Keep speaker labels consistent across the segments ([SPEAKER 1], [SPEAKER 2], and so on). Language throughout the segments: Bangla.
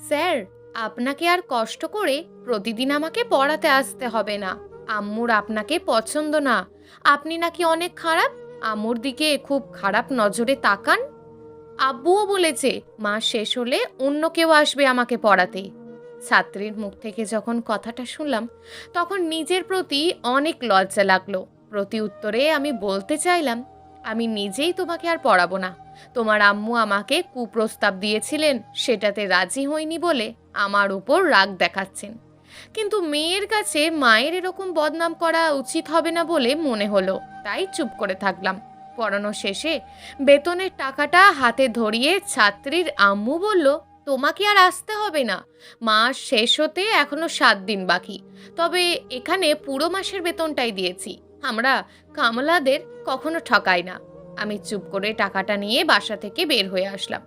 [SPEAKER 1] স্যার, আপনাকে আর কষ্ট করে প্রতিদিন আমাকে পড়াতে আসতে হবে না। আম্মুর আপনাকে পছন্দ না। আপনি নাকি অনেক খারাপ, আম্মুর দিকে খুব খারাপ নজরে তাকান। আব্বুও বলেছে মাস শেষ হলে অন্য কেউ আসবে আমাকে পড়াতে। ছাত্রীর মুখ থেকে যখন কথাটা শুনলাম তখন নিজের প্রতি অনেক লজ্জা লাগলো। প্রতি উত্তরে আমি বলতে চাইলাম, আমি নিজেই তোমাকে আর পড়াবো না। তোমার আম্মু আমাকে কুপ্রস্তাব দিয়েছিলেন, সেটাতে রাজি হইনি বলে আমার উপর রাগ দেখাচ্ছেন। কিন্তু মেয়ের কাছে মায়ের এরকম বদনাম করা উচিত হবে না বলে মনে হলো, তাই চুপ করে থাকলাম। পড়ানো শেষে বেতনের টাকাটা হাতে ধরিয়ে ছাত্রীর আম্মু বলল, তোমাকে আর আসতে হবে না, মাস শেষ হতে এখনো 7 দিন বাকি। তবে এখানে পুরো মাসের বেতনটাই দিয়েছি, আমরা কামলাদের কখনো ঠকাই না। আমি চুপ করে টাকাটা নিয়ে বাসা থেকে বের হয়ে আসলাম।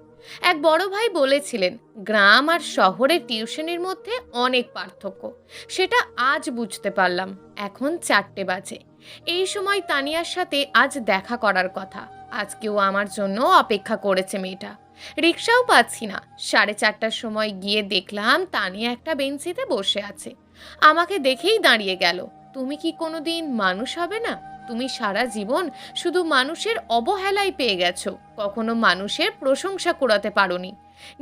[SPEAKER 1] এক বড় ভাই বলেছিলেন, গ্রাম আর শহরের টিউশনের মধ্যে অনেক পার্থক্য। সেটা আজ বুঝতে পারলাম। এখন 4টে বাজে। এই সময় তানিয়ার সাথে আজ দেখা করার কথা। আজকেও আমার জন্য অপেক্ষা করেছে মেয়েটা। রিক্সাও পাচ্ছি না। 4:30টার সময় গিয়ে দেখলাম তানিয়া একটা বেঞ্চিতে বসে আছে। আমাকে দেখেই দাঁড়িয়ে গেল। তুমি কি কোনোদিন মানুষ হবে না? তুমি সারা জীবন শুধু মানুষের অবহেলাই পেয়ে গেছো, কখনো মানুষের প্রশংসা কুড়াতে পারোনি।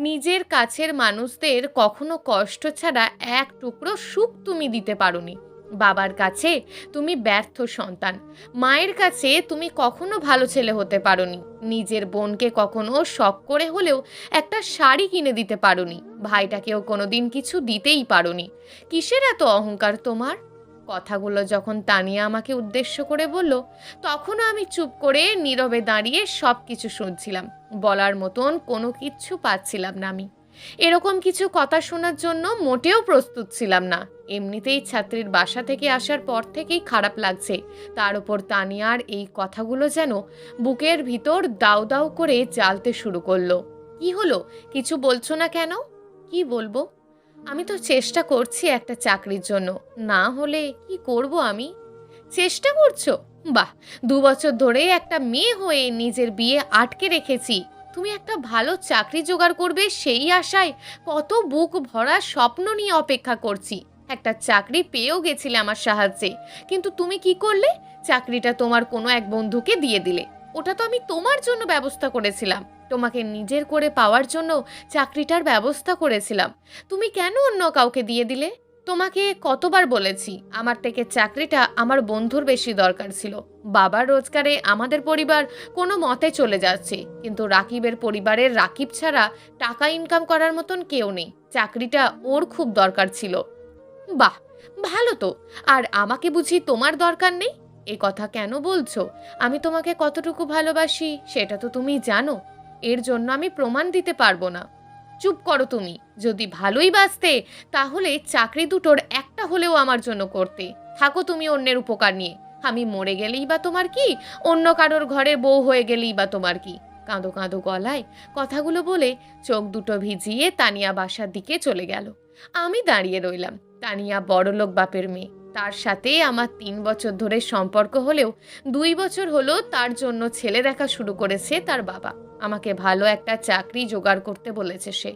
[SPEAKER 1] নিজের কাছের মানুষদের কখনো কষ্ট ছাড়া এক টুকরো সুখ তুমি দিতে পারোনি। বাবার কাছে তুমি ব্যর্থ সন্তান, মায়ের কাছে তুমি কখনো ভালো ছেলে হতে পারোনি। নিজের বোনকে কখনো শখ করে হলেও একটা শাড়ি কিনে দিতে পারোনি। ভাইটাকেও কোনোদিন কিছু দিতেই পারোনি। কিসের এত অহংকার তোমার? কথাগুলো যখন তানিয়া আমাকে উদ্দেশ্য করে বলল, তখনও আমি চুপ করে নীরবে দাঁড়িয়ে সব কিছু শুনছিলাম। বলার মতন কোনো কিচ্ছু পাচ্ছিলাম না আমি। এরকম কিছু কথা শোনার জন্য মোটেও প্রস্তুত ছিলাম না। এমনিতেই ছাত্রীর বাসা থেকে আসার পর থেকেই খারাপ লাগছে, তার উপর তানিয়ার এই কথাগুলো যেন বুকের ভিতর দাউ দাউ করে জ্বালতে শুরু করলো। কি হলো, কিছু বলছো না কেন? কি বলবো? আমি তো চেষ্টা করছি একটা চাকরির জন্য, না হলে কি করব আমি? চেষ্টা করছো? বাহ, 2 বছর ধরে একটা মেয়ে হয়ে নিজের বিয়ে আটকে রেখেছি। তুমি একটা ভালো চাকরি জোগাড় করবে সেই আশায় কত বুক ভরা স্বপ্ন নিয়ে অপেক্ষা করছি। একটা চাকরি পেয়েও গেছিলে আমার সাহায্যে, কিন্তু তুমি কি করলে? চাকরিটা তোমার কোনো এক বন্ধুকে দিয়ে দিলে। ওটা তো আমি তোমার জন্য ব্যবস্থা করেছিলাম, তোমাকে নিজের করে পাওয়ার জন্য চাকরিটার ব্যবস্থা করেছিলাম। তুমি কেন অন্য কাউকে দিয়ে দিলে? তোমাকে কতবার বলেছি আমার থেকে চাকরিটা আমার বন্ধুর বেশি দরকার ছিল। বাবার রোজগারে আমাদের পরিবার কোনো মতে চলে যাচ্ছে, কিন্তু রাকিবের পরিবারের রাকিব ছাড়া টাকা ইনকাম করার মতন কেউ নেই। চাকরিটা ওর খুব দরকার ছিল। বাহ, ভালো তো। আর আমাকে বুঝি তোমার দরকার নেই? এ কথা কেন বলছো? আমি তোমাকে কতটুকু ভালোবাসি সেটা তো তুমি জানো। এর জন্য আমি প্রমাণ দিতে পারবো না। চুপ করো তুমি। যদি ভালোই বাসতে তাহলে চাকরি দুটোর একটা হলেও আমার জন্য করতে। থাকো তুমি অন্যের উপকার নিয়ে। আমি মরে গেলেই বা তোমার কি, অন্য কারোর ঘরের বউ হয়ে গেলেই বা তোমার কি? কাঁদো কাঁদো গলায় কথাগুলো বলে চোখ দুটো ভিজিয়ে তানিয়া বাসার দিকে চলে গেল। আমি দাঁড়িয়ে রইলাম। তানিয়া বড়লোক বাপের মেয়ে, তার সাথে আমার 3 বছর ধরে সম্পর্ক হলেও 2 বছর হলো তার জন্য ছেলে দেখা শুরু করেছে তার বাবা। আমাকে ভালো একটা চাকরি জোগাড় করতে বলেছে সে।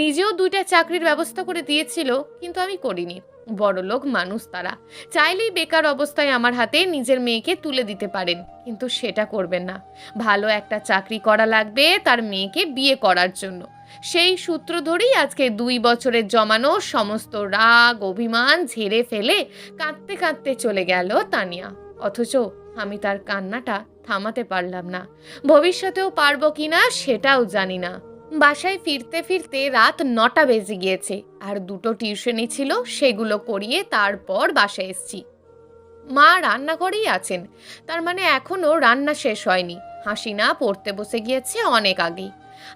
[SPEAKER 1] নিজেও 2টা চাকরির ব্যবস্থা করে দিয়েছিল, কিন্তু আমি করিনি। বড়লোক মানুষ তারা, চাইলেই বেকার অবস্থায় আমার হাতে নিজের মেয়েকে তুলে দিতে পারেন, কিন্তু সেটা করবেন না। ভালো একটা চাকরি করা লাগবে তার মেয়েকে বিয়ে করার জন্য। সেই সূত্র ধরেই আজকে 2 বছরের জমানো সমস্ত রাগ অভিমান ঝেড়ে ফেলে কাঁদতে কাঁদতে চলে গেল তানিয়া। অথচ আমি তার কান্নাটা থামাতে পারলাম না। ভবিষ্যতেও পারবো কিনা সেটাও জানি না। বাসায় ফিরতে ফিরতে রাত 9টা বেজে গিয়েছে। আর 2টো টিউশনি ছিল, সেগুলো করিয়ে তারপর বাসায় এসছি। মা রান্নাঘরেই আছেন, তার মানে এখনো রান্না শেষ হয়নি। হাসিনা পড়তে বসে গিয়েছে অনেক আগেই।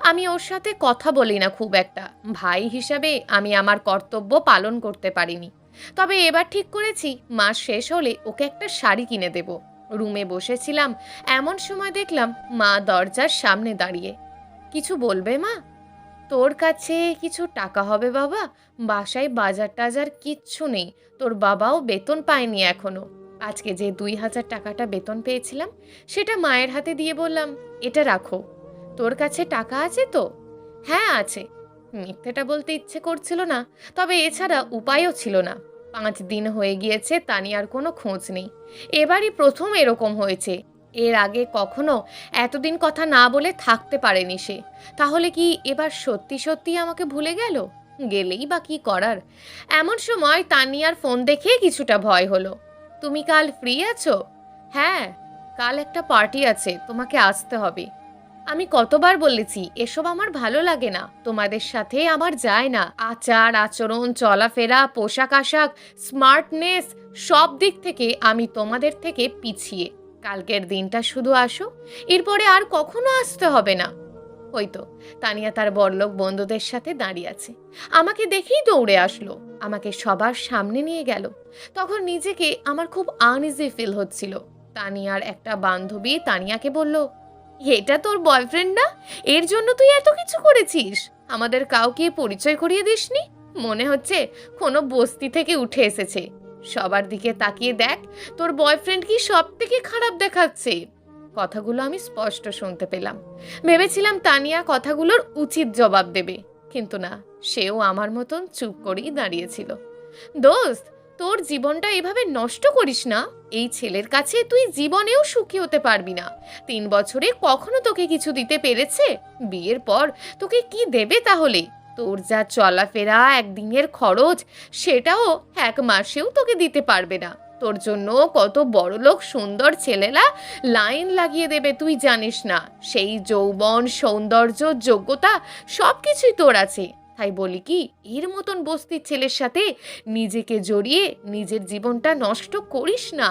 [SPEAKER 1] আমি ওর সাথে কথা বলি না খুব একটা। ভাই হিসাবে আমি আমার কর্তব্য পালন করতে পারিনি। তবে এবার ঠিক করেছি মাস শেষ হলে ওকে একটা শাড়ি কিনে দেব। রুমে বসেছিলাম, এমন সময় দেখলাম মা দরজার সামনে দাঁড়িয়ে। কিছু বলবে মা? তোর কাছে কিছু টাকা হবে বাবা? বাসায় বাজার টাজার কিচ্ছু নেই। তোর বাবাও বেতন পায়নি এখনো। আজকে যে 2000 টাকাটা বেতন পেয়েছিলাম সেটা মায়ের হাতে দিয়ে বললাম, এটা রাখো। তোর কাছে টাকা আছে তো? হ্যাঁ আছে। মিথ্যেটা বলতে ইচ্ছে করছিল না, তবে এছাড়া উপায়ও ছিল না। 5 দিন হয়ে গিয়েছে, তানিয়ার কোনো খোঁজ নেই। এবারই প্রথম এরকম হয়েছে। এর আগে কখনো এতদিন কথা না বলে থাকতে পারেনি সে। তাহলে কি এবার সত্যি সত্যি আমাকে ভুলে গেল? গেলেই বা কি করার। এমন সময় তানিয়ার ফোন দেখে কিছুটা ভয় হলো। তুমি কাল ফ্রি আছো? হ্যাঁ, কাল একটা পার্টি আছে, তোমাকে আসতে হবে। আমি কতবার বলেছি এসব আমার ভালো লাগে না, তোমাদের সাথে আমার যায় না। আচার আচরণ, চলাফেরা, পোশাক আশাক, স্মার্টনেস, সব দিক থেকে আমি তোমাদের থেকে পিছিয়ে। কালকের দিনটা শুধু আসো, এরপরে আর কখনো আসতে হবে না। হয়তো তানিয়া তার বড়লোক বন্ধুদের সাথে দাঁড়িয়ে আছে, আমাকে দেখেই দৌড়ে আসলো, আমাকে সবার সামনে নিয়ে গেল। তখন নিজেকে আমার খুব আনইজি ফিল হচ্ছিল। তানিয়ার একটা বান্ধবী তানিয়াকে বলল, এটা তোর বয়ফ্রেন্ড না? এর জন্য তুই এত কিছু করেছিস? আমাদের কাউকে পরিচয় করিয়ে দিসনি? মনে হচ্ছে কোনো বস্তি থেকে উঠে এসেছে। সবার দিকে তাকিয়ে দেখ, তোর বয়ফ্রেন্ড কি সব থেকে খারাপ দেখাচ্ছে। কথাগুলো আমি স্পষ্ট শুনতে পেলাম। ভেবেছিলাম তানিয়া কথাগুলোর উচিত জবাব দেবে, কিন্তু না, সেও আমার মতন চুপ করেই দাঁড়িয়েছিল। দোস্ত, তোর জীবনটা এভাবে নষ্ট করিস না। এই ছেলের কাছে তুই জীবনেও সুখী হতে পারবি না। 3 বছরে কখনো তোকে কিছু দিতে পেরেছে? বিয়ের পর তোকে কি দেবে তাহলে? তোর যা চলাফেরা, একদিনের খরচ, সেটাও 1 মাসেও তোকে দিতে পারবে না। তোর জন্য কত বড়লোক সুন্দর ছেলেরা লাইন লাগিয়ে দেবে তুই জানিস না। সেই যৌবন, সৌন্দর্য, যোগ্যতা সব কিছুই তোর আছে। তাই বলি কি, এর মতন বস্তির ছেলের সাথে নিজেকে জড়িয়ে নিজের জীবনটা নষ্ট করিস না।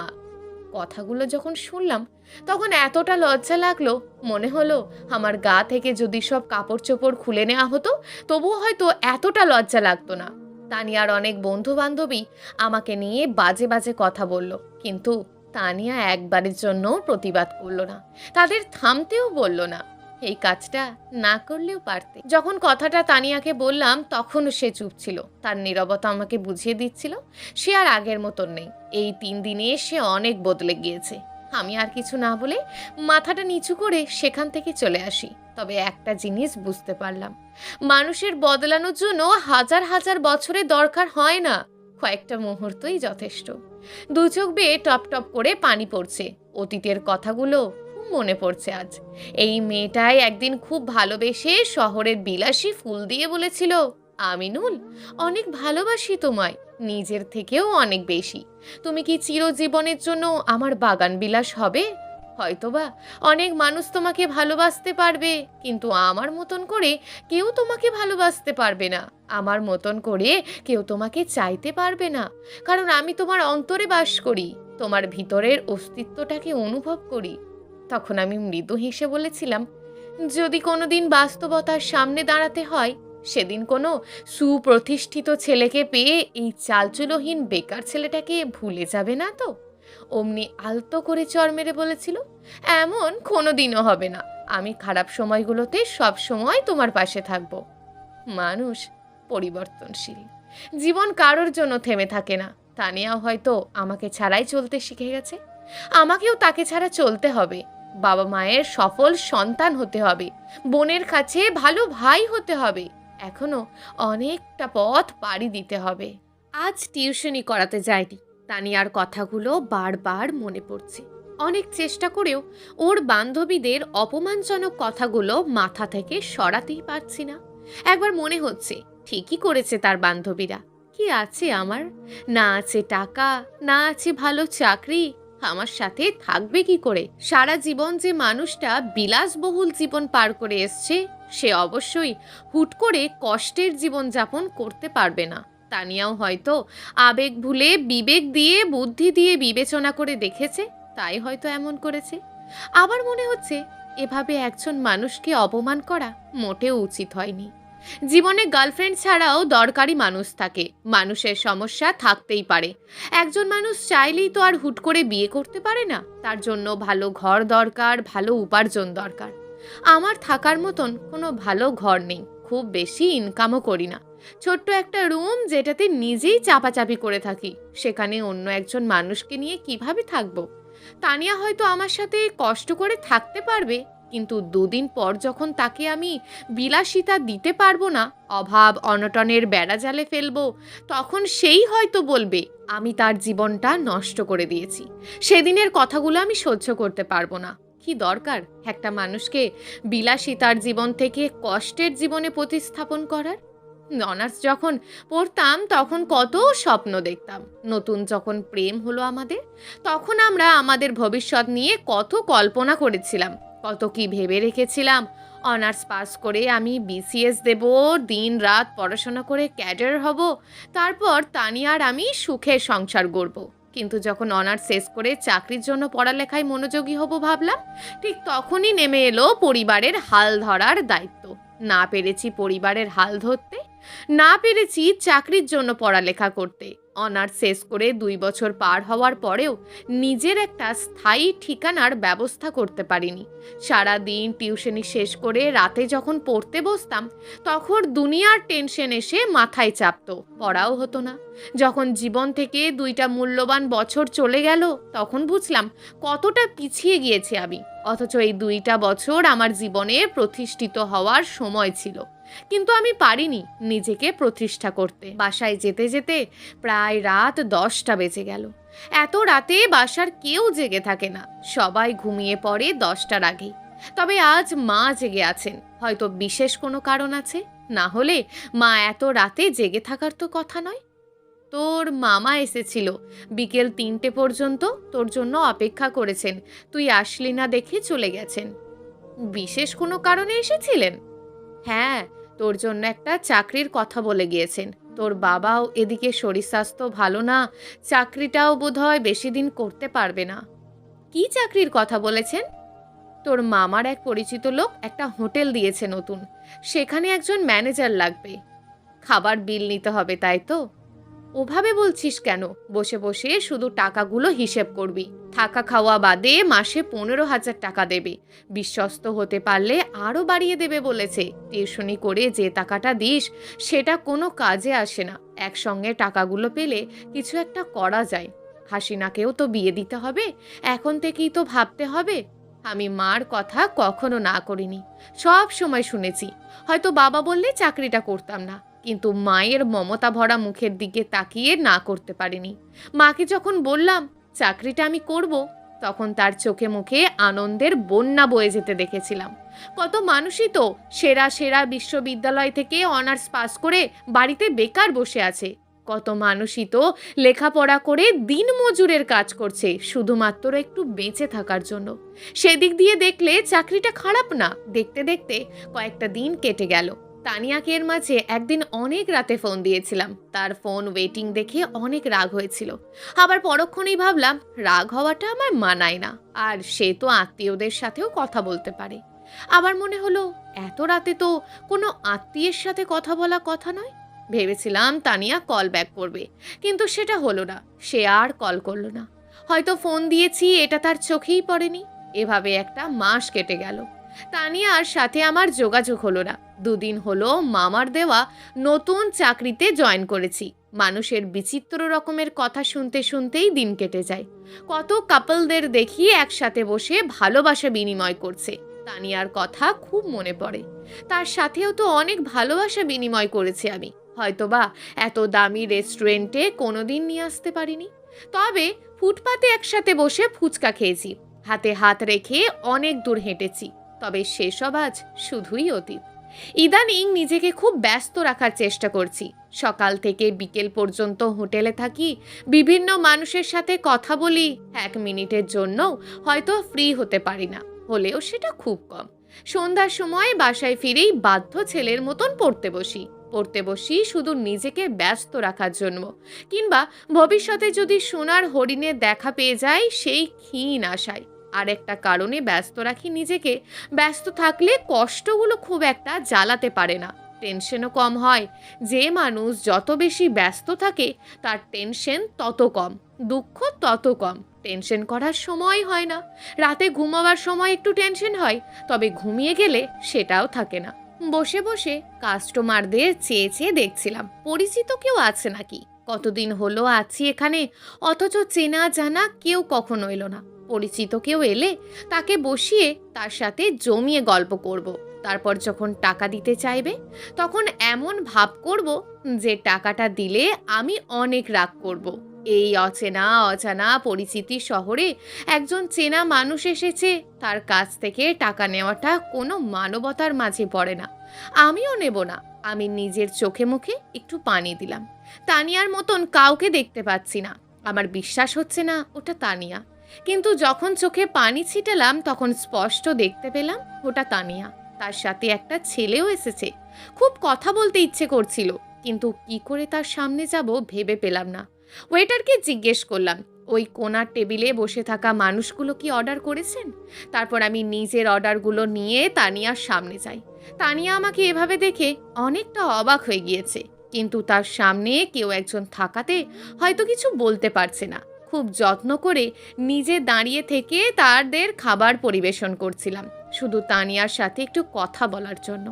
[SPEAKER 1] কথাগুলো যখন শুনলাম তখন এতটা লজ্জা লাগলো, মনে হলো আমার গা থেকে যদি সব কাপড় চোপড় খুলে নেওয়া হতো তবুও হয়তো এতটা লজ্জা লাগতো না। তানিয়ার অনেক বন্ধু বান্ধবী আমাকে নিয়ে বাজে বাজে কথা বলল, কিন্তু তানিয়া একবারের জন্য প্রতিবাদ করলো না, তাদের থামতেও বলল না। এই কাজটা না করলেও পারতে। যখন কথাটা তানিয়াকে বললাম তখনও সে চুপ ছিল। তার নীরবতা আমাকে বুঝিয়ে দিচ্ছিল সে আর আগের মতন নেই। এই 3 দিনে সে অনেক বদলে গিয়েছে। আমি আর কিছু না বলে মাথাটা নিচু করে সেখান থেকে চলে আসি। তবে একটা জিনিস বুঝতে পারলাম, মানুষের বদলানোর জন্য হাজার হাজার বছরের দরকার হয় না, কয়েকটা মুহূর্তই যথেষ্ট। দু চোখ বেয়ে টপ টপ করে পানি পড়ছে। অতীতের কথাগুলো খুব মনে পড়ছে আজ। এই মেয়েটাই একদিন খুব ভালোবেসে শহরের বিলাসী ফুল দিয়ে বলেছিল, আমিনুল, অনেক ভালোবাসি তোমায়, নিজের থেকেও অনেক বেশি। তুমি কি চিরজীবনের জন্য আমার বাগান বিলাস হবে? হয়তোবা অনেক মানুষ তোমাকে ভালোবাসতে পারবে, কিন্তু আমার মতন করে কেউ তোমাকে ভালোবাসতে পারবে না। আমার মতন করে কেউ তোমাকে চাইতে পারবে না, কারণ আমি তোমার অন্তরে বাস করি, তোমার ভিতরের অস্তিত্বটাকে অনুভব করি। তখন আমি মৃদু হেসে বলেছিলাম, যদি কোনোদিন বাস্তবতার সামনে দাঁড়াতে হয়, সেদিন কোনো সুপ্রতিষ্ঠিত ছেলেকে পেয়ে এই চালচুলোহীন বেকার ছেলেটাকে ভুলে যাবে না তো? অমনি আলতো করে চড় মেরে বলেছিল, এমন কোনোদিনও হবে না। আমি খারাপ সময়গুলোতে সব সময় তোমার পাশে থাকব। মানুষ পরিবর্তনশীল, জীবন কারোর জন্য থেমে থাকে না। তানিয়াও হয়তো আমাকে ছাড়াই চলতে শিখে গেছে, আমাকেও তাকে ছাড়া চলতে হবে। বাবা মায়ের সফল সন্তান হতে হবে, বোনের কাছে ভালো ভাই হতে হবে, এখনো অনেকটা পথ পাড়ি দিতে হবে। আজ টিউশনি করাতে যায়নি। তানিয়ার কথাগুলো বারবার মনে পড়ছে। অনেক চেষ্টা করেও ওর বান্ধবীদের অপমানজনক কথাগুলো মাথা থেকে সরাতেই পারছি না। একবার মনে হচ্ছে ঠিকই করেছে তার বান্ধবীরা। কি আছে আমার? না আছে টাকা, না আছে ভালো চাকরি, আমার সাথে থাকবে কি করে? সারা জীবন যে মানুষটা বিলাসবহুল জীবন পার করে এসছে, সে অবশ্যই হুট করে কষ্টের জীবন যাপন করতে পারবে না। তানিয়াও হয়তো আবেগ ভুলে বিবেক দিয়ে, বুদ্ধি দিয়ে বিবেচনা করে দেখেছে, তাই হয়তো এমন করেছে। আবার মনে হচ্ছে এভাবে একজন মানুষকে অপমান করা মোটেও উচিত হয়নি। জীবনে গার্লফ্রেন্ড ছাড়াও দরকারি মানুষ থাকে, মানুষের সমস্যা থাকতেই পারে। একজন মানুষ চাইলেই তো আর হুট করে বিয়ে করতে পারে না, তার জন্য ভালো ঘর দরকার, ভালো উপার্জন দরকার। আমার থাকার মতন কোনো ভালো ঘর নেই, খুব বেশি ইনকামও করি না। ছোট্ট একটা রুম যেটাতে নিজেই চাপাচাপি করে থাকি, সেখানে অন্য একজন মানুষকে নিয়ে কিভাবে থাকবো? তানিয়া হয়তো আমার সাথে কষ্ট করে থাকতে পারবে, কিন্তু 2 দিন পর যখন তাকে আমি বিলাসিতা দিতে পারবো না, অভাব অনটনের বেড়াজালে ফেলবো, তখন সেই হয়তো বলবে আমি তার জীবনটা নষ্ট করে দিয়েছি। সেদিনের কথাগুলো আমি সহ্য করতে পারবো না। কি দরকার একটা মানুষকে বিলাসিতার জীবন থেকে কষ্টের জীবনে প্রতিস্থাপন করার? অনার্স যখন পড়তাম তখন কত স্বপ্ন দেখতাম। নতুন যখন প্রেম হলো আমাদের, তখন আমরা আমাদের ভবিষ্যৎ নিয়ে কত কল্পনা করেছিলাম, কত কি ভেবে রেখেছিলাম। অনার্স পাস করে আমি বিসিএস দেব, দিন রাত পড়াশোনা করে ক্যাডার হব, তারপর তানিয়ার আমি সুখে সংসার গড়ব। কিন্তু যখন অনার্স শেষ করে চাকরির জন্য পড়ালেখায় মনোযোগী হব ভাবলাম, ঠিক তখনই নেমে এলো পরিবারের হাল ধরার দায়িত্ব। না পেরেছি পরিবারের হাল ধরতে, না পেরেছি চাকরির জন্য পড়ালেখা করতে। অনার্স শেষ করে 2 বছর পার হওয়ার পরেও নিজের একটা স্থায়ী ঠিকানার ব্যবস্থা করতে পারিনি। সারা দিন টিউশনি শেষ করে রাতে যখন পড়তে বসতাম, তখন দুনিয়ার টেনশন এসে মাথায় চাপতো, পড়াও হতো না। যখন জীবন থেকে 2টা মূল্যবান বছর চলে গেল, তখন বুঝলাম কতটা পিছিয়ে গিয়েছি আমি। অথচ এই 2টা বছর আমার জীবনে প্রতিষ্ঠিত হওয়ার সময় ছিল, কিন্তু আমি পারিনি নিজেকে প্রতিষ্ঠা করতে। বাসায় যেতে যেতে প্রায় রাত 10টা বেজে গেল। এত রাতে বাসার কেউ জেগে থাকে না, সবাই ঘুমিয়ে পড়ে 10টার আগেই। তবে আজ মা জেগে আছেন, হয়তো বিশেষ কোনো কারণ আছে, না হলে মা এত রাতে জেগে থাকার তো কথা নয়। তোর মামা এসেছিল, বিকেল 3টে পর্যন্ত তোর জন্য অপেক্ষা করেছেন, তুই আসলি না দেখে চলে গেছেন। বিশেষ কোনো কারণে এসেছিলেন? হ্যাঁ, তোর জন্য একটা চাকরির কথা বলে গিয়েছেন। তোর বাবাও এদিকে শরীর স্বাস্থ্য ভালো না, চাকরিটাও বোধহয় বেশি দিন করতে পারবে না। কি চাকরির কথা বলেছেন? তোর মামার এক পরিচিত লোক একটা হোটেল দিয়েছে নতুন, সেখানে একজন ম্যানেজার লাগবে। খাবার বিল নিতে হবে, তাই তো? ওভাবে বলছিস কেন? বসে বসে শুধু টাকাগুলো হিসেব করবি। থাকা খাওয়া বাদে মাসে 15,000 টাকা দেবে। বিশ্বস্ত হতে পারলে আরও বাড়িয়ে দেবে বলেছে। টিউশনি করে যে টাকাটা দিস সেটা কোনো কাজে আসে না, একসঙ্গে টাকাগুলো পেলে কিছু একটা করা যায়। হাসিনাকেও তো বিয়ে দিতে হবে, এখন থেকেই তো ভাবতে হবে। আমি মার কথা কখনো না করিনি, সব সময় শুনেছি। হয়তো বাবা বললে চাকরিটা করতাম না, কিন্তু মায়ের মমতা ভরা মুখের দিকে তাকিয়ে না করতে পারিনি। মাকে যখন বললাম চাকরিটা আমি করব, তখন তার চোখে মুখে আনন্দের বন্যা বয়ে যেতে দেখেছিলাম। কত মানুষই তো সেরা সেরা বিশ্ববিদ্যালয় থেকে অনার্স পাস করে বাড়িতে বেকার বসে আছে। কত মানুষই তো লেখাপড়া করে দিন মজুরের কাজ করছে শুধুমাত্র একটু বেঁচে থাকার জন্য। সেদিক দিয়ে দেখলে চাকরিটা খারাপ না। দেখতে দেখতে কয়েকটা দিন কেটে গেল। তানিয়াকে এর মাঝে একদিন অনেক রাতে ফোন দিয়েছিলাম, তার ফোন ওয়েটিং দেখে অনেক রাগ হয়েছিল। আবার পরক্ষণেই ভাবলাম রাগ হওয়াটা আমার মানায় না, আর সে তো আত্মীয়দের সাথেও কথা বলতে পারে। আবার মনে হলো এত রাতে তো কোনো আত্মীয়ের সাথে কথা বলা কথা নয়। ভেবেছিলাম তানিয়া কল ব্যাক করবে, কিন্তু সেটা হলো না। সে আর কল করলো না। হয়তো ফোন দিয়েছি এটা তার চোখেই পড়েনি। এভাবে একটা মাস কেটে গেল। তানিয়ার সাথে আমার যোগাযোগ হলো না। 2 দিন হলো মামার দেওয়া নতুন চাকরিতে জয়েন করেছি। মানুষের বিচিত্র রকমের কথা শুনতে শুনতেই দিন কেটে যায়। কত কাপলদের দেখি একসাথে বসে ভালোবাসা বিনিময় করছে। তানিয়ার কথা খুব মনে পড়ে। তার সাথেও তো অনেক ভালোবাসা বিনিময় করেছি আমি। হয়তোবা এত দামি রেস্টুরেন্টে কোনোদিন নিয়ে আসতে পারিনি, তবে ফুটপাতে একসাথে বসে ফুচকা খেয়েছি। হাতে হাত রেখে অনেক দূর হেঁটেছি। তবে সেসব আজ শুধুই অতীত। ইদানিং নিজেকে খুব ব্যস্ত রাখার চেষ্টা করছি। সকাল থেকে বিকেল পর্যন্ত হোটেলে থাকি, বিভিন্ন মানুষের সাথে কথা বলি। 1 মিনিটের জন্য হয়তো ফ্রি হতে পারি না, হলেও সেটা খুব কম। সন্ধ্যার সময় বাসায় ফিরেই বাধ্য ছেলের মতন পড়তে বসি শুধু নিজেকে ব্যস্ত রাখার জন্য, কিংবা ভবিষ্যতে যদি সোনার হরিণের দেখা পেয়ে যাই সেই ক্ষীণ আশায়। আর একটা কারণে ব্যস্ত রাখি নিজেকে। ব্যস্ত থাকলে কষ্টগুলো খুব একটা জ্বালাতে পারে না, টেনশনও কম হয়। যে মানুষ যত বেশি ব্যস্ত থাকে তার টেনশন তত কম, দুঃখ তত কম। টেনশন করার সময় হয় না। রাতে ঘুমাবার সময় একটু টেনশন হয়, তবে ঘুমিয়ে গেলে সেটাও থাকে না। বসে বসে কাস্টমারদের চেয়ে চেয়ে দেখছিলাম পরিচিত কেউ আছে নাকি। কতদিন হলো আছি এখানে, অথচ চেনা জানা কেউ কখনো এলো না। পরিচিত কেউ এলে তাকে বসিয়ে তার সাথে জমিয়ে গল্প করব। তারপর যখন টাকা দিতে চাইবে তখন এমন ভাব করব যে টাকাটা দিলে আমি অনেক রাগ করব। এই অচেনা অজানা পরিচিতি শহরে একজন চেনা মানুষ এসেছে, তার কাছ থেকে টাকা নেওয়াটা কোনো মানবতার মাঝে পড়ে না। আমিও নেব না। আমি নিজের চোখে মুখে একটু পানি দিলাম। তানিয়ার মতন কাউকে দেখতে পাচ্ছি না। আমার বিশ্বাস হচ্ছে না ওটা তানিয়া, কিন্তু যখন চোখে পানি ছিটালাম তখন স্পষ্ট দেখতে পেলাম ওটা তানিয়া। তার সাথে একটা ছেলেও এসেছে। খুব কথা বলতে ইচ্ছে করছিল, কিন্তু কি করে তার সামনে যাব ভেবে পেলাম না। ওয়েটারকে জিজ্ঞেস করলাম, ওই কোনার টেবিলে বসে থাকা মানুষগুলো কি অর্ডার করেছেন? তারপর আমি নিজের অর্ডারগুলো নিয়ে তানিয়ার সামনে যাই। তানিয়া আমাকে এভাবে দেখে অনেকটা অবাক হয়ে গিয়েছে, কিন্তু তার সামনে কেউ একজন থাকাতে হয়তো কিছু বলতে পারছে না। খুব যত্ন করে নিজে দাঁড়িয়ে থেকে তাদের খাবার পরিবেশন করছিলাম, শুধু তানিয়ার সাথে একটু কথা বলার জন্য।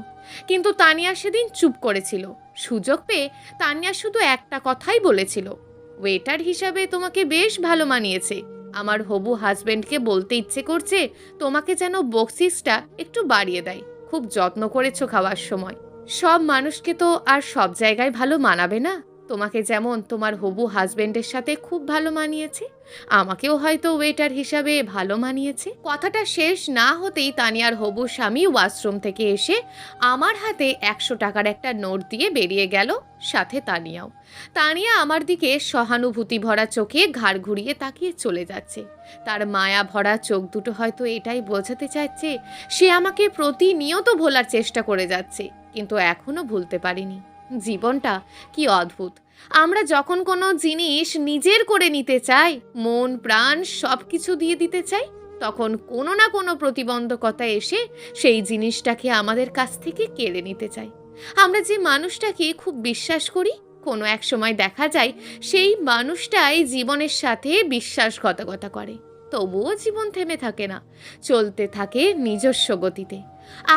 [SPEAKER 1] কিন্তু তানিয়া সেদিন চুপ করেছিল। সুযোগ পেয়ে তানিয়া শুধু একটা কথাই বলেছিল, ওয়েটার হিসাবে তোমাকে বেশ ভালো মানিয়েছে। আমার হবু হাজবেন্ডকে বলতে ইচ্ছে করছে তোমাকে যেন বকশিসটা একটু বাড়িয়ে দেয়। খুব যত্ন করেছো খাওয়ার সময়। সব মানুষকে তো আর সব জায়গায় ভালো মানাবে না। তোমাকে যেমন তোমার হবু হাজবেন্ডের সাথে খুব ভালো মানিয়েছে, আমাকেও হয়তো ওয়েটার হিসাবে ভালো মানিয়েছে। কথাটা শেষ না হতেই তানিয়ার হবু স্বামী ওয়াশরুম থেকে এসে আমার হাতে 100 টাকার একটা নোট দিয়ে বেরিয়ে গেল, সাথে তানিয়াও। তানিয়া আমার দিকে সহানুভূতি ভরা চোখে ঘাড় ঘুরিয়ে তাকিয়ে চলে যাচ্ছে। তার মায়া ভরা চোখ দুটো হয়তো এটাই বোঝাতে চাইছে সে আমাকে প্রতিনিয়ত ভোলার চেষ্টা করে যাচ্ছে, কিন্তু এখনো ভুলতে পারিনি। জীবনটা কি অদ্ভুত। আমরা যখন কোনো জিনিস নিজের করে নিতে চাই, মন প্রাণ সব কিছু দিয়ে দিতে চাই, তখন কোনো না কোনো প্রতিবন্ধকতা এসে সেই জিনিসটাকে আমাদের কাছ থেকে কেড়ে নিতে চাই। আমরা যে মানুষটাকে খুব বিশ্বাস করি, কোনো এক সময় দেখা যায় সেই মানুষটাই জীবনের সাথে বিশ্বাসঘাতকতা করে। তবুও জীবন থেমে থাকে না, চলতে থাকে নিজস্ব গতিতে।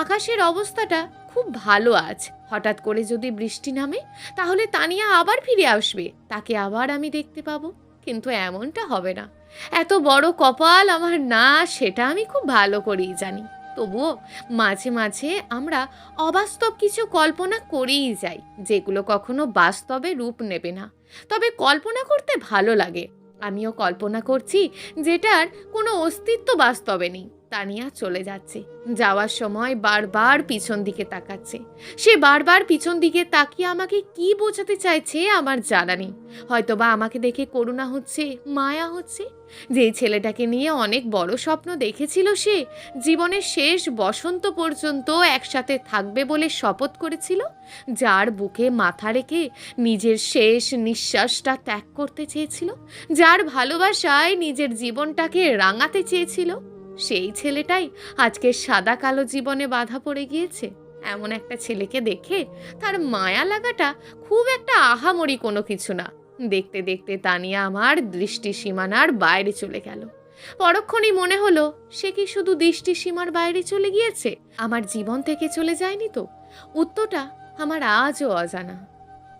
[SPEAKER 1] আকাশের অবস্থাটা খুব ভালো আজ। হঠাৎ করে যদি বৃষ্টি নামে তাহলে তানিয়া আবার ফিরে আসবে, তাকে আবার আমি দেখতে পাবো। কিন্তু এমনটা হবে না। এত বড় কপাল আমার না, সেটা আমি খুব ভালো করেই জানি। তবুও মাঝে মাঝে আমরা অবাস্তব কিছু কল্পনা করেই যাই, যেগুলো কখনো বাস্তবে রূপ নেবে না। তবে কল্পনা করতে ভালো লাগে। আমিও কল্পনা করছি যেটার কোনো অস্তিত্ব বাস্তবে নেই। তানিয়া চলে যাচ্ছে। যাওয়ার সময় বারবার পিছন দিকে তাকাচ্ছে। সে বারবার পিছন দিকে তাকিয়ে আমাকে কি বোঝাতে চাইছে আমার জানা নেই। হয়তোবা আমাকে দেখে করুণা হচ্ছে, মায়া হচ্ছে। যে ছেলেটাকে নিয়ে অনেক বড় স্বপ্ন দেখেছিল সে, জীবনের শেষ বসন্ত পর্যন্ত একসাথে থাকবে বলে শপথ করেছিল, যার বুকে মাথা রেখে নিজের শেষ নিঃশ্বাসটা ত্যাগ করতে চেয়েছিল, যার ভালোবাসায় নিজের জীবনটাকে রাঙাতে চেয়েছিল, সেই ছেলেটাই আজকে সাদা কালো জীবনে বাধা পড়ে গিয়েছে। এমন একটা ছেলেকে দেখে তার মায়া লাগাটা খুব একটা আহামরি কোনো কিছু না। দেখতে দেখতে তানিয়া আমার দৃষ্টি সীমানার বাইরে চলে গেল। পরক্ষণেই মনে হলো সে কি শুধু দৃষ্টি সীমার বাইরে চলে গিয়েছে, আমার জীবন থেকে চলে যায়নি তো? উত্তরটা আমার আজও অজানা।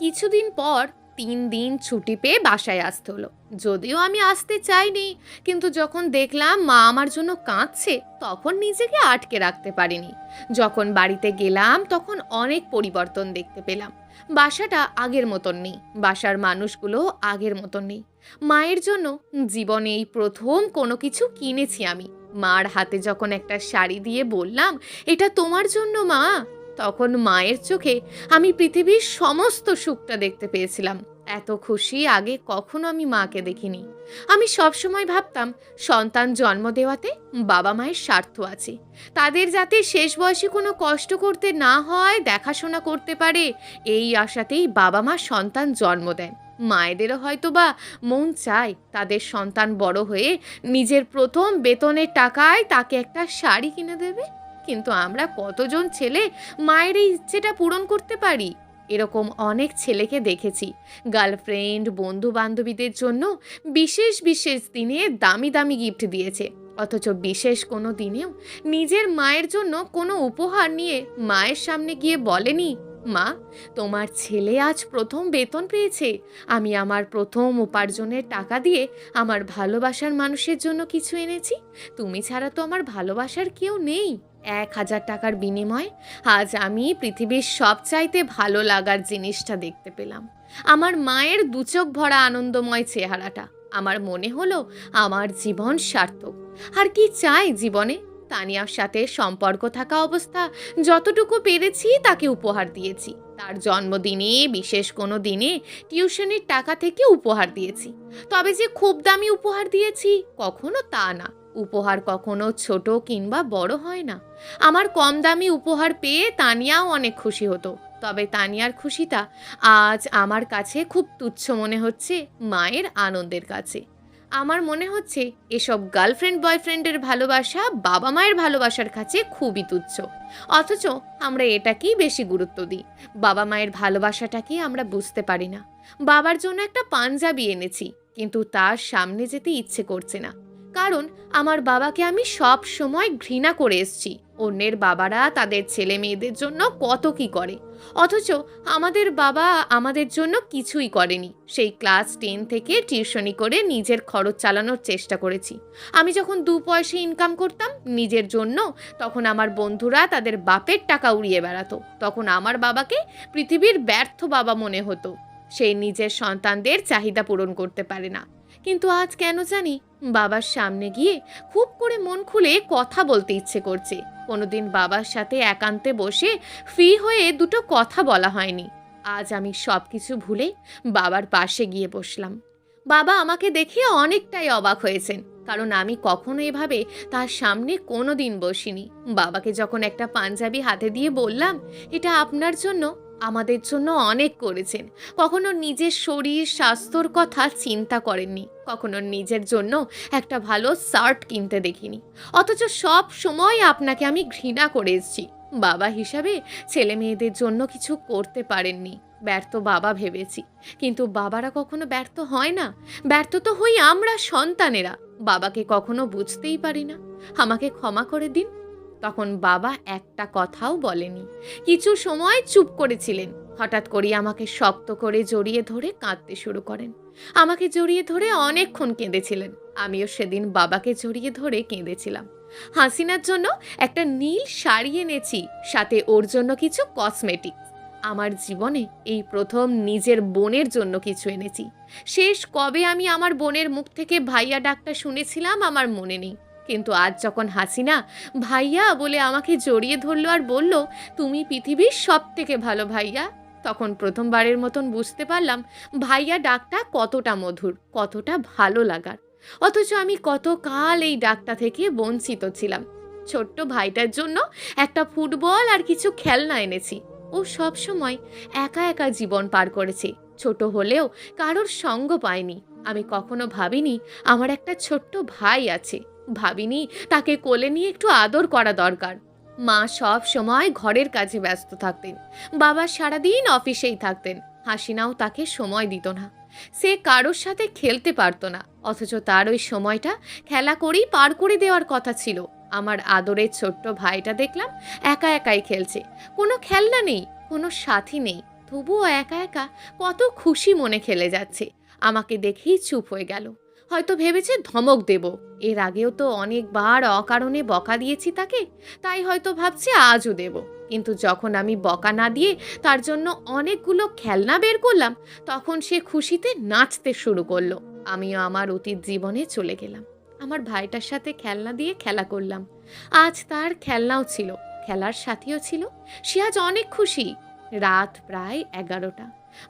[SPEAKER 1] কিছুদিন পর 3 দিন ছুটি পেয়ে বাসায় আসতে হলো। যদিও আমি আসতে চাইনি, কিন্তু যখন দেখলাম মা আমার জন্য কাঁদছে তখন নিজেকে আটকে রাখতে পারিনি। যখন বাড়িতে গেলাম তখন অনেক পরিবর্তন দেখতে পেলাম। বাসাটা আগের মতন নেই, বাসার মানুষগুলো আগের মতন নেই। মায়ের জন্য জীবনে এই প্রথম কোনো কিছু কিনেছি আমি। মার হাতে যখন একটা শাড়ি দিয়ে বললাম, এটা তোমার জন্য মা, তখন মায়ের চোখে আমি পৃথিবীর সমস্ত সুখটা দেখতে পেয়েছিলাম। এত খুশি আগে কখনো আমি মাকে দেখিনি। আমি সবসময় ভাবতাম সন্তান জন্ম দেওয়াতে বাবা মায়ের স্বার্থ আছে, তাদের যাতে শেষ বয়সে কোনো কষ্ট করতে না হয়, দেখাশোনা করতে পারে, এই আশাতেই বাবা মা সন্তান জন্ম দেন। মায়েদেরও হয়তো বা মন চায় তাদের সন্তান বড় হয়ে নিজের প্রথম বেতনের টাকায় তাকে একটা শাড়ি কিনে দেবে। কিন্তু আমরা কতজন ছেলে মায়ের এই ইচ্ছেটা পূরণ করতে পারি? এরকম অনেক ছেলেকে দেখেছি গার্লফ্রেন্ড বন্ধু বান্ধবীদের জন্য বিশেষ বিশেষ দিনে দামি দামি গিফট দিয়েছে, অথচ বিশেষ কোনো দিনেও নিজের মায়ের জন্য কোনো উপহার নিয়ে মায়ের সামনে গিয়ে বলেনি, মা, তোমার ছেলে আজ প্রথম বেতন পেয়েছে। আমি আমার প্রথম উপার্জনের টাকা দিয়ে আমার ভালোবাসার মানুষের জন্য কিছু এনেছি। তুমি ছাড়া তো আমার ভালোবাসার কেউ নেই। 1,000 টাকার বিনিময়ে আজ আমি পৃথিবীর সবচাইতে ভালো লাগার জিনিসটা দেখতে পেলাম। আমার মায়ের দুচোখ ভরা আনন্দময় চেহারাটা। আমার মনে হলো আমার জীবন সার্থক। আর কি চাই জীবনে? তানিয়ার সাথে সম্পর্ক থাকা অবস্থা যতটুকু পেরেছি তাকে উপহার দিয়েছি। তার জন্মদিনে, বিশেষ কোনো দিনে টিউশনির টাকা থেকে উপহার দিয়েছি। তবে যে খুব দামি উপহার দিয়েছি কখনো তা না। উপহার কখনো ছোট কিংবা বড় হয় না। আমার কম দামি উপহার পেয়ে তানিয়াও অনেক খুশি হতো। তবে তানিয়ার খুশিটা আজ আমার কাছে খুব তুচ্ছ মনে হচ্ছে মায়ের আনন্দের কাছে। আমার মনে হচ্ছে এসব গার্লফ্রেন্ড বয়ফ্রেন্ডের ভালোবাসা বাবা মায়ের ভালোবাসার কাছে খুবই তুচ্ছ। অথচ আমরা এটাকেই বেশি গুরুত্ব দিই। বাবা মায়ের ভালোবাসাটাকে আমরা বুঝতে পারি না। বাবার জন্য একটা পাঞ্জাবি এনেছি, কিন্তু তার সামনে যেতে ইচ্ছে করছে না। কারণ আমার বাবাকে আমি সব সময় ঘৃণা করে এসেছি। অন্যের বাবারা তাদের ছেলে মেয়েদের জন্য কত কি করে, অথচ আমাদের বাবা আমাদের জন্য কিছুই করেনি। সেই ক্লাস 10 থেকে টিউশনি করে নিজের খরচ চালানোর চেষ্টা করেছি। আমি যখন 2 পয়সা ইনকাম করতাম নিজের জন্য, তখন আমার বন্ধুরা তাদের বাপের টাকা উড়িয়ে বেড়াতো। তখন আমার বাবাকে পৃথিবীর ব্যর্থ বাবা মনে হতো। সেই নিজের সন্তানদের চাহিদা পূরণ করতে পারে না। কিন্তু আজ কেন জানি বাবার সামনে গিয়ে খুব করে মন খুলে কথা বলতে ইচ্ছে করছে। কোনোদিন বাবার সাথে একান্তে বসে ফ্রি হয়ে দুটো কথা বলা হয়নি। আজ আমি সব কিছু ভুলে বাবার পাশে গিয়ে বসলাম। বাবা আমাকে দেখে অনেকটাই অবাক হয়েছেন, কারণ আমি কখনো এভাবে তার সামনে কোনো দিন বসিনি। বাবাকে যখন একটা পাঞ্জাবি হাতে দিয়ে বললাম, এটা আপনার জন্য, আমাদের জন্য অনেক করেছেন, কখনো নিজের শরীর স্বাস্থ্যর কথা চিন্তা করেননি, কখনো নিজের জন্য একটা ভালো শার্ট কিনতে দেখিনি, অথচ সব সময় আপনাকে আমি ঘৃণা করে এসেছি। বাবা হিসাবে ছেলে মেয়েদের জন্য কিছু করতে পারেননি, ব্যর্থ বাবা ভেবেছি। কিন্তু বাবারা কখনো ব্যর্থ হয় না। ব্যর্থ তো হই আমরা সন্তানেরা। বাবাকে কখনো বুঝতেই পারি না। আমাকে ক্ষমা করে দিন। তখন বাবা একটা কথাও বলেনি। কিছু সময় চুপ করেছিলেন। হঠাৎ করে আমাকে শক্ত করে জড়িয়ে ধরে কাঁদতে শুরু করেন। আমাকে জড়িয়ে ধরে অনেকক্ষণ কেঁদেছিলেন। আমিও সেদিন বাবাকে জড়িয়ে ধরে কেঁদেছিলাম। হাসিনার জন্য একটা নীল শাড়ি এনেছি, সাথে ওর জন্য কিছু কসমেটিক্স। আমার জীবনে এই প্রথম নিজের বোনের জন্য কিছু এনেছি। শেষ কবে আমি আমার বোনের মুখ থেকে ভাইয়া ডাকটা শুনেছিলাম আমার মনে নেই। কিন্তু আজ যখন হাসিনা ভাইয়া বলে আমাকে জড়িয়ে ধরলো আর বলল, তুমি পৃথিবীর সব থেকে ভালো ভাইয়া, তখন প্রথমবারের মতন বুঝতে পারলাম ভাইয়া ডাকটা কতটা মধুর, কতটা ভালো লাগার। অথচ আমি কতকাল এই ডাকটা থেকে বঞ্চিত ছিলাম। ছোট্ট ভাইটার জন্য একটা ফুটবল আর কিছু খেলনা এনেছি। ও সব সময় একা একা জীবন পার করেছে। ছোট হলেও কারোর সঙ্গ পায়নি। আমি কখনো ভাবিনি আমার একটা ছোট্ট ভাই আছে। ভাবিনি তাকে কোলে নিয়ে একটু আদর করা দরকার। মা সব সময় ঘরের কাজে ব্যস্ত থাকতেন। বাবা সারাদিন অফিসেই থাকতেন। হাসিনাও তাকে সময় দিত না। সে কারোর সাথে খেলতে পারতো না, অথচ তার ওই সময়টা খেলা করেই পার করে দেওয়ার কথা ছিল। আমার আদরের ছোট্ট ভাইটা দেখলাম একা একাই খেলছে। কোনো খেলনা নেই, কোনো সাথী নেই, তবুও একা একা কত খুশি মনে খেলে যাচ্ছে। আমাকে দেখেই চুপ হয়ে গেল। হয়তো ভেবেছে ধমক দেব। এর আগেও তো অনেকবার অকারণে বকা দিয়েছি তাকে, তাই হয়তো ভাবছে আজও দেব। কিন্তু যখন আমি বকা না দিয়ে তার জন্য অনেকগুলো খেলনা বের করলাম, তখন সে খুশিতে নাচতে শুরু করলো। আমিও আমার অতীত জীবনে চলে গেলাম। আমার ভাইটার সাথে খেলনা দিয়ে খেলা করলাম। আজ তার খেলনাও ছিল, খেলার সাথীও ছিল। সে আজ অনেক খুশি। রাত প্রায় 11টা।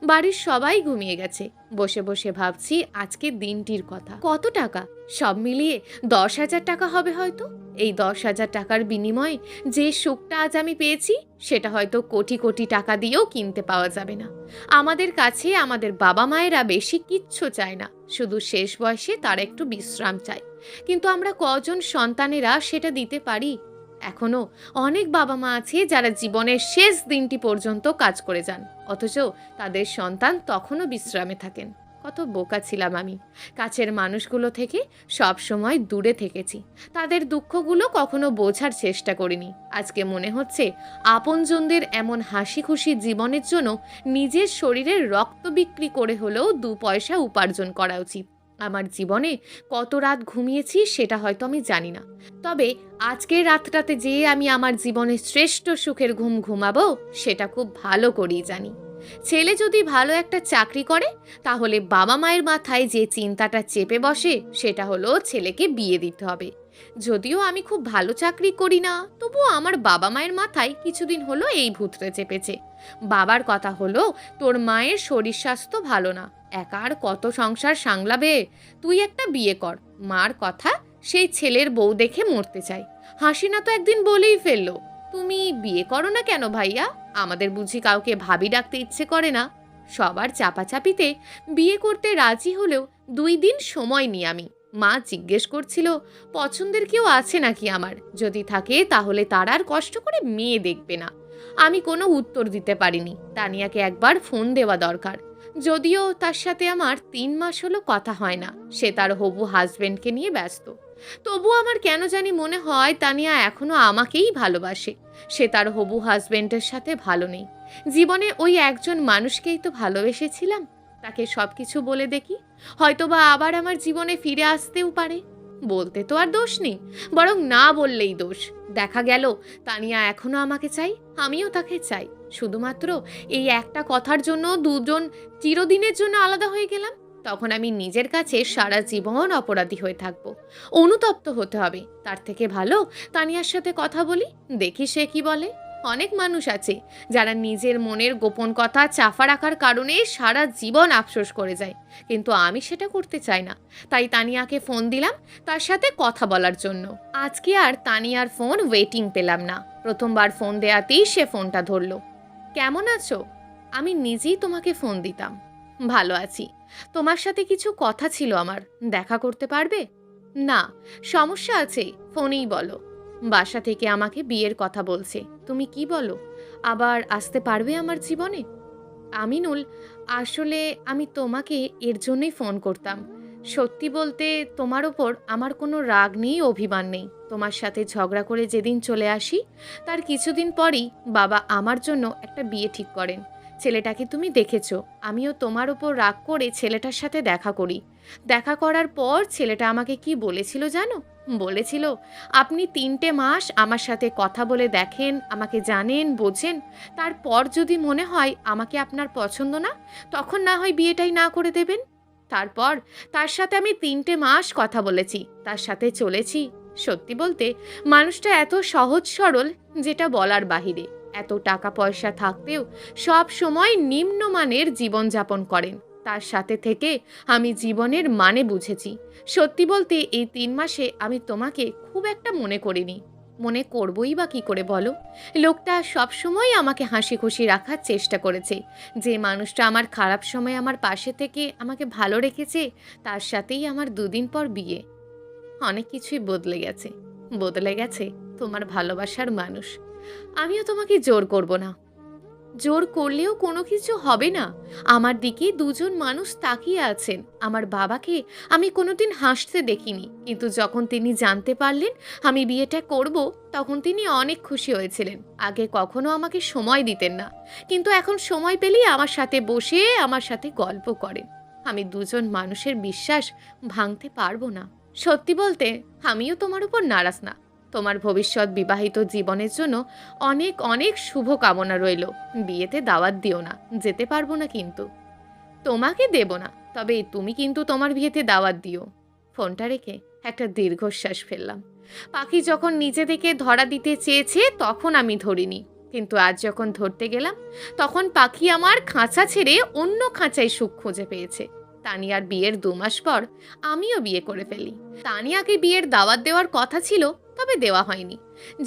[SPEAKER 1] বাড়ির সবাই ঘুমিয়ে গেছে। বসে বসে ভাবছি আজকের দিনটির কথা। কত টাকা? সব মিলিয়ে 10,000 টাকা হবে হয়তো। এই 10,000 টাকার বিনিময়ে যে সুখটা আজ আমি পেয়েছি, সেটা হয়তো কোটি কোটি টাকা দিয়েও কিনতে পাওয়া যাবে না। আমাদের কাছে আমাদের বাবা মায়েরা বেশি কিচ্ছু চায় না, শুধু শেষ বয়সে তারা একটু বিশ্রাম চায়। কিন্তু আমরা কজন সন্তানেরা সেটা দিতে পারি? এখনো অনেক বাবা মা আছে যারা জীবনের শেষ দিনটি পর্যন্ত কাজ করে যান, অথচ তাদের সন্তান তখনও বিশ্রামে থাকেন। কত বোকা ছিলাম আমি। কাছের মানুষগুলো থেকে সব সময় দূরে থেকেছি, তাদের দুঃখগুলো কখনো বোঝার চেষ্টা করিনি। আজকে মনে হচ্ছে আপনজনদের এমন হাসি খুশি জীবনের জন্য নিজের শরীরের রক্ত বিক্রি করে হলেও 2 পয়সা উপার্জন করা উচিত। আমার জীবনে কত রাত ঘুমিয়েছি সেটা হয়তো আমি জানি না, তবে আজকের রাতটাতে যে আমি আমার জীবনের শ্রেষ্ঠ সুখের ঘুম ঘুমাবো সেটা খুব ভালো করেই জানি। ছেলে যদি ভালো একটা চাকরি করে তাহলে বাবা মায়ের মাথায় যে চিন্তাটা চেপে বসে সেটা হলো ছেলেকে বিয়ে দিতে হবে। যদিও আমি খুব ভালো চাকরি করি না, তবুও আমার বাবা মায়ের মাথায় কিছুদিন হলো এই ভূতটা চেপেছে। বাবার কথা হলো, তোর মায়ের শরীর স্বাস্থ্য ভালো না, একা আর কত সংসার সামলাবে, তুই একটা বিয়ে কর। মার কথা, সেই ছেলের বউ দেখে মরতে চাই। হাসিনা তো একদিন বলেই ফেললো, তুমি বিয়ে করো না কেন ভাইয়া, আমাদের বুঝি কাউকে ভাবি ডাকতে ইচ্ছে করে না। সবার চাপাচাপিতে বিয়ে করতে রাজি হলেও 2 দিন সময় নিই আমি। মা জিজ্ঞেস করছিল পছন্দের কেউ আছে নাকি আমার, যদি থাকে তাহলে তারা আর কষ্ট করে মেয়ে দেখবে না। আমি কোনো উত্তর দিতে পারিনি। তানিয়াকে একবার ফোন দেওয়া দরকার, যদিও তার সাথে আমার 3 মাস হলো কথা হয় না। সে তার হবু হাজবেন্ডকে নিয়ে ব্যস্ত। তবু আমার কেন জানি মনে হয় তানিয়া এখনো আমাকেই ভালোবাসে। সে তার হবু হাজবেন্ডের সাথে ভালো নেই। জীবনে ওই একজন মানুষকেই তো ভালোবেসেছিলাম, তাকে সবকিছু বলে দেখি, হয়তোবা আবার আমার জীবনে ফিরে আসতেও পারে। বলতে তো আর দোষ নেই, বরং না বললেই দোষ। দেখা গেল তানিয়া এখনো আমাকে চাই, আমিও তাকে চাই। শুধুমাত্র এই একটা কথার জন্য দুজন চিরদিনের জন্য আলাদা হয়ে গেলাম। তখন আমি নিজের কাছে সারা জীবন অপরাধী হয়ে থাকব, অনুতপ্ত হতে হবে। তার থেকে ভালো তানিয়ার সাথে কথা বলি, দেখি সে কি বলে। অনেক মানুষ আছে যারা নিজের মনের গোপন কথা চাপা রাখার কারণে সারা জীবন আফসোস করে যায়, কিন্তু আমি সেটা করতে চাই না। তাই তানিয়াকে ফোন দিলাম তার সাথে কথা বলার জন্য। আজকে আর তানিয়ার ফোন ওয়েটিং পেলাম না। প্রথমবার ফোন দেয়াতেই সে ফোনটা ধরলো। কেমন আছো? আমি নিজেই তোমাকে ফোন দিতাম। ভালো আছি। তোমার সাথে কিছু কথা ছিল আমার, দেখা করতে পারবে? না, সমস্যা আছে, ফোনেই বলো। বাসা থেকে আমাকে বিয়ের কথা বলছে। তুমি কি বলো? আবার আসতে পারবে আমার জীবনে? আমিনুল, আসলে আমি তোমাকে এর জন্যই ফোন করতাম। সত্যি বলতে তোমার ওপর আমার কোনো রাগ নেই, অভিমান নেই। তোমার সাথে ঝগড়া করে যেদিন চলে আসি তার কিছুদিন পরই বাবা আমার জন্য একটা বিয়ে ঠিক করেন। ছেলেটাকে তুমি দেখেছো। আমিও তোমার ওপর রাগ করে ছেলেটার সাথে দেখা করি। দেখা করার পর ছেলেটা আমাকে কি বলেছিল জানো? বলেছিল, আপনি 3টে মাস আমার সাথে কথা বলে দেখেন, আমাকে জানেন বোঝেন, তারপর যদি মনে হয় আমাকে আপনার পছন্দ না, তখন না হয় বিয়েটাই না করে দেবেন। তারপর তার সাথে আমি 3টে মাস কথা বলেছি, তার সাথে চলেছি। সত্যি বলতে মানুষটা এত সহজ সরল যেটা বলার বাহিরে। এত টাকা পয়সা থাকতেও সব সময় নিম্নমানের জীবনযাপন করেন। তার সাথে থেকে আমি জীবনের মানে বুঝেছি। সত্যি বলতে এই 3 মাসে আমি তোমাকে খুব একটা মনে করিনি। মনে করবই বা কী করে বলো? লোকটা সবসময় আমাকে হাসি খুশি রাখার চেষ্টা করেছে। যে মানুষটা আমার খারাপ সময় আমার পাশে থেকে আমাকে ভালো রেখেছে, তার সাথেই আমার 2 দিন পর বিয়ে। অনেক কিছুই বদলে গেছে। বদলে গেছে তোমার ভালোবাসার মানুষ। আমিও তোমাকে জোর করব না। জোর করলেও কোনো কিছু হবে না। আমার দিকে 2জন মানুষ তাকিয়ে আছেন। আমার বাবাকে আমি কোনোদিন হাসতে দেখিনি, কিন্তু যখন তিনি জানতে পারলেন আমি বিয়েটা করব তখন তিনি অনেক খুশি হয়েছিলেন। আগে কখনো আমাকে সময় দিতেন না, কিন্তু এখন সময় পেলেই আমার সাথে বসে আমার সাথে গল্প করেন। আমি 2জন মানুষের বিশ্বাস ভাঙতে পারবো না। সত্যি বলতে আমিও তোমার উপর নারাজ না। তোমার ভবিষ্যৎ বিবাহিত জীবনের জন্য অনেক অনেক শুভ কামনা রইল। বিয়েতে দাওয়াত দিও না, যেতে পারবো না কিন্তু। তোমাকে দেব না, তবে তুমি কিন্তু তোমার বিয়েতে দাওয়াত দিও। ফোনটা রেখে একটা দীর্ঘশ্বাস ফেললাম। পাখি যখন নিজে থেকে ধরা দিতে চেয়েছে তখন আমি ধরিনি, কিন্তু আজ যখন ধরতে গেলাম তখন পাখি আমার খাঁচা ছেড়ে অন্য খাঁচায় সুখ খুঁজে পেয়েছে। তানিয়ার বিয়ের 2 মাস পর আমিও বিয়ে করে ফেলি। তানিয়াকে বিয়ের দাওয়াত দেওয়ার কথা ছিল, তবে দেওয়া হয়নি।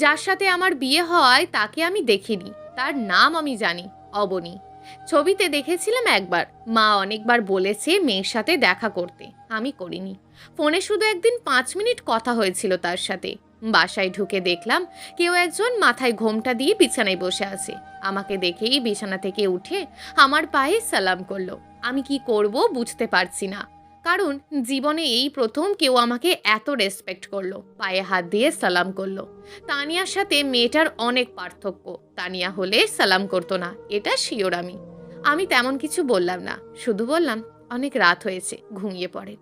[SPEAKER 1] যার সাথে আমার বিয়ে হয় তাকে আমি দেখিনি, তার নাম আমি জানি, অবনী। ছবিতে দেখেছিলাম একবার, মা অনেকবার বলেছে মেয়ের সাথে দেখা করতে, আমি করিনি। ফোনে শুধু একদিন 5 মিনিট কথা হয়েছিল তার সাথে। বাসায় ঢুকে দেখলাম কেউ একজন মাথায় ঘোমটা দিয়ে বিছানায় বসে আছে। আমাকে দেখেই বিছানা থেকে উঠে আমার পায়ে সালাম করলো। আমি কি করব বুঝতে পারছি না, কারণ জীবনে এই প্রথম কেউ আমাকে এত রেসপেক্ট করলো, পায়ে হাত দিয়ে সালাম করলো। তানিয়ার সাথে মেয়েটার অনেক পার্থক্য। তানিয়া হলে সালাম করতো না, এটা শিওর। আমি তেমন কিছু বললাম না, শুধু বললাম অনেক রাত হয়েছে, ঘুমিয়ে পড়ে।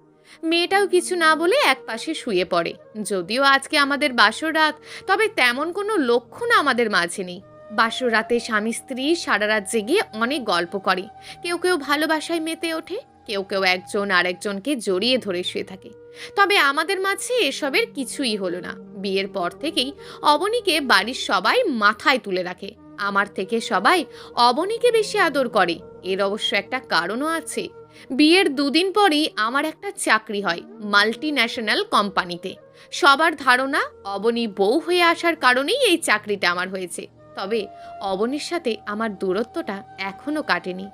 [SPEAKER 1] মেয়েটাও কিছু না বলে একপাশে শুয়ে পড়ে। যদিও আজকে আমাদের বাসর রাত, তবে তেমন কোনো লক্ষণ আমাদের মাঝে নেই। বাসর রাতে স্বামী স্ত্রী সারা রাত জেগে অনেক গল্প করে, কেউ কেউ ভালোবাসায় মেতে ওঠে, কেউ কেউ একজন আরেকজনকে জড়িয়ে ধরে শুয়ে থাকে। তবে আমাদের মাঝে এসবের কিছুই হলো না। বিয়ের পর থেকেই অবনীকে বাড়ির সবাই মাথায় তুলে রাখে। আমার থেকে সবাই অবনীকে বেশি আদর করে। এর অবশ্য একটা কারণও আছে। বিয়ের 2 দিন পরই আমার একটা চাকরি হয় মাল্টি ন্যাশনাল কোম্পানিতে। সবার ধারণা অবনী বউ হয়ে আসার কারণেই এই চাকরিটা আমার হয়েছে। তবে অবনীর সাথে আমার দূরত্বটা এখনো কাটেনি।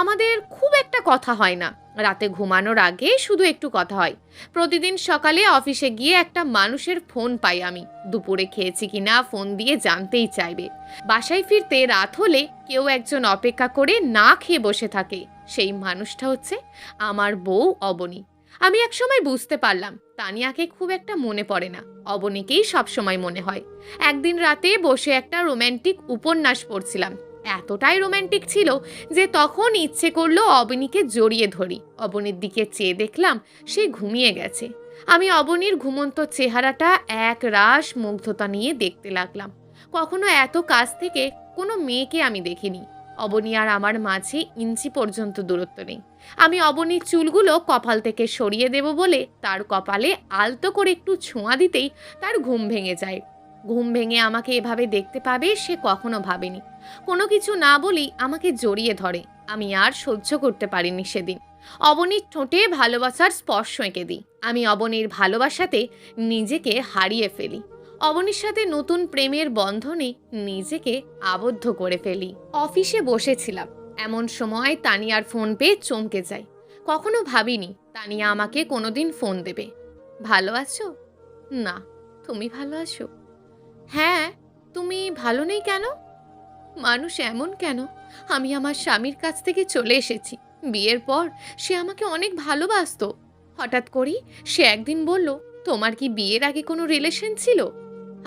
[SPEAKER 1] আমাদের খুব একটা কথা হয় না, রাতে ঘুমানোর আগে শুধু একটু কথা হয়। প্রতিদিন সকালে অফিসে গিয়ে একটা মানুষের ফোন পাই আমি, দুপুরে খেয়েছি কিনা ফোন দিয়ে জানতেই চাইবে। বাসায় ফিরতে রাত হলে কেউ একজন অপেক্ষা করে না খেয়ে বসে থাকে, সেই মানুষটা হচ্ছে আমার বউ অবনী। আমি একসময় বুঝতে পারলাম তানিয়াকে খুব একটা মনে পড়ে না, অবনীকেই সবসময় মনে হয়। একদিন রাতে বসে একটা রোম্যান্টিক উপন্যাস পড়ছিলাম। এতটাই রোম্যান্টিক ছিল যে তখন ইচ্ছে করলো অবনীকে জড়িয়ে ধরি। অবনীর দিকে চেয়ে দেখলাম সে ঘুমিয়ে গেছে। আমি অবনীর ঘুমন্ত চেহারাটা এক রাশ মুগ্ধতা নিয়ে দেখতে লাগলাম। কখনো এত কাছ থেকে কোনো মেয়েকে আমি দেখিনি। অবনী আর আমার মাঝে ইঞ্চি পর্যন্ত দূরত্ব নেই। আমি অবনীর চুলগুলো কপাল থেকে সরিয়ে দেব বলে তার কপালে আলতো করে একটু ছোঁয়া দিতেই তার ঘুম ভেঙে যায়। ঘুম ভেঙে আমাকে এভাবে দেখতে পাবে সে কখনো ভাবেনি। কোনো কিছু না বলেই আমাকে জড়িয়ে ধরে। আমি আর সহ্য করতে পারিনি সেদিন। অবনীর ঠোঁটে ভালোবাসার স্পর্শ এঁকে দিই। আমি অবনীর ভালোবাসাতে নিজেকে হারিয়ে ফেলি। অবনীর সাথে নতুন প্রেমের বন্ধনে নিজেকে আবদ্ধ করে ফেলি। অফিসে বসেছিলাম, এমন সময় তানিয়ার ফোন পেয়ে চমকে যাই। কখনো ভাবিনি তানিয়া আমাকে কোনোদিন ফোন দেবে। ভালো আছো? না। তুমি ভালো আছো? হ্যাঁ। তুমি ভালো নেই কেন? মানুষ এমন কেন? আমি আমার স্বামীর কাছ থেকে চলে এসেছি। বিয়ের পর সে আমাকে অনেক ভালোবাসতো। হঠাৎ করেই সে একদিন বলল, তোমার কি বিয়ের আগে কোনো রিলেশন ছিল?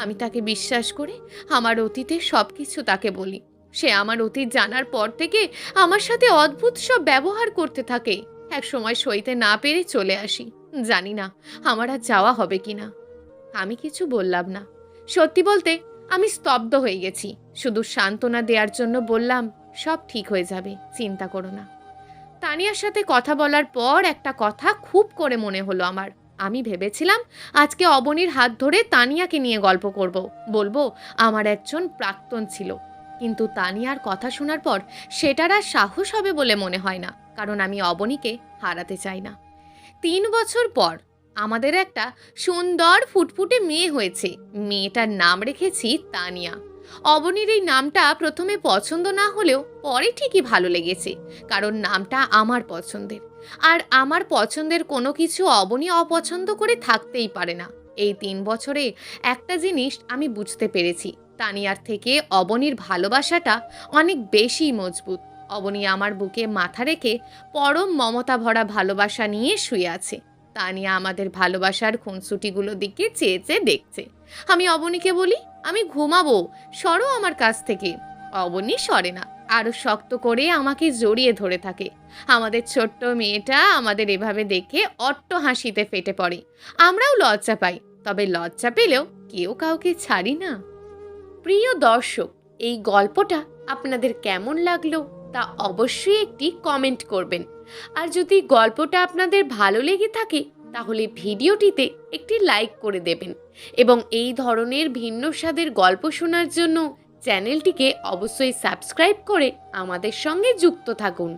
[SPEAKER 1] আমি তাকে বিশ্বাস করে আমার অতীতের সব কিছু তাকে বলি। সে আমার অতীত জানার পর থেকে আমার সাথে অদ্ভুত সব ব্যবহার করতে থাকে। এক সময় সইতে না পেরে চলে আসি। জানি না আমার আর যাওয়া হবে কিনা। আমি কিছু বললাম না। সত্যি বলতে আমি স্তব্ধ হয়ে গেছি। শুধু সান্ত্বনা দেওয়ার জন্য বললাম, সব ঠিক হয়ে যাবে, চিন্তা করো না। তানিয়ার সাথে কথা বলার পর একটা কথা খুব করে মনে হলো আমার। আমি ভেবেছিলাম আজকে অবনীর হাত ধরে তানিয়াকে নিয়ে গল্প করব, বলবো আমার একজন প্রাক্তন ছিল। কিন্তু তানিয়ার কথা শোনার পর সেটার আর সাহস হবে বলে মনে হয় না, কারণ আমি অবনীকে হারাতে চাই না। 3 বছর পর আমাদের একটা সুন্দর ফুটফুটে মেয়ে হয়েছে। মেয়েটার নাম রেখেছি তানিয়া। অবনীর এই নামটা প্রথমে পছন্দ না হলেও পরে ঠিকই ভালো লেগেছে, কারণ নামটা আমার পছন্দের। আর আমার পছন্দের কোনো কিছু অবনী অপছন্দ করে থাকতেই পারে না। এই 3 বছরে একটা জিনিস আমি বুঝতে পেরেছি, তানিয়ার থেকে অবনীর ভালোবাসাটা অনেক বেশি মজবুত। অবনী আমার বুকে মাথা রেখে পরম মমতা ভরা ভালোবাসা নিয়ে শুয়ে আছে। তানিয়া আমাদের ভালোবাসার খুনসুটিগুলো দিকে চেয়ে চেয়ে দেখছে। আমি অবনীকে বলি, আমি ঘুমাবো, সরো আমার কাছ থেকে। অবনী সরে না, আরো শক্ত করে আমাকে জড়িয়ে ধরে থাকে। আমাদের ছোট্ট মেয়েটা আমাদের এভাবে দেখে অট্ট হাসিতে ফেটে পড়ে। আমরাও লজ্জা পাই, তবে লজ্জা পেলেও কেউ কাউকে ছাড়ি না। প্রিয় দর্শক, এই গল্পটা আপনাদের কেমন লাগলো তা অবশ্যই একটি কমেন্ট করবেন। আর যদি গল্পটা আপনাদের ভালো লেগে থাকে তাহলে ভিডিওটিতে একটি লাইক করে দেবেন, এবং এই ধরনের ভিন্ন স্বাদের গল্প শোনার জন্য চ্যানেলটিকে অবশ্যই সাবস্ক্রাইব করে আমাদের সঙ্গে যুক্ত থাকুন।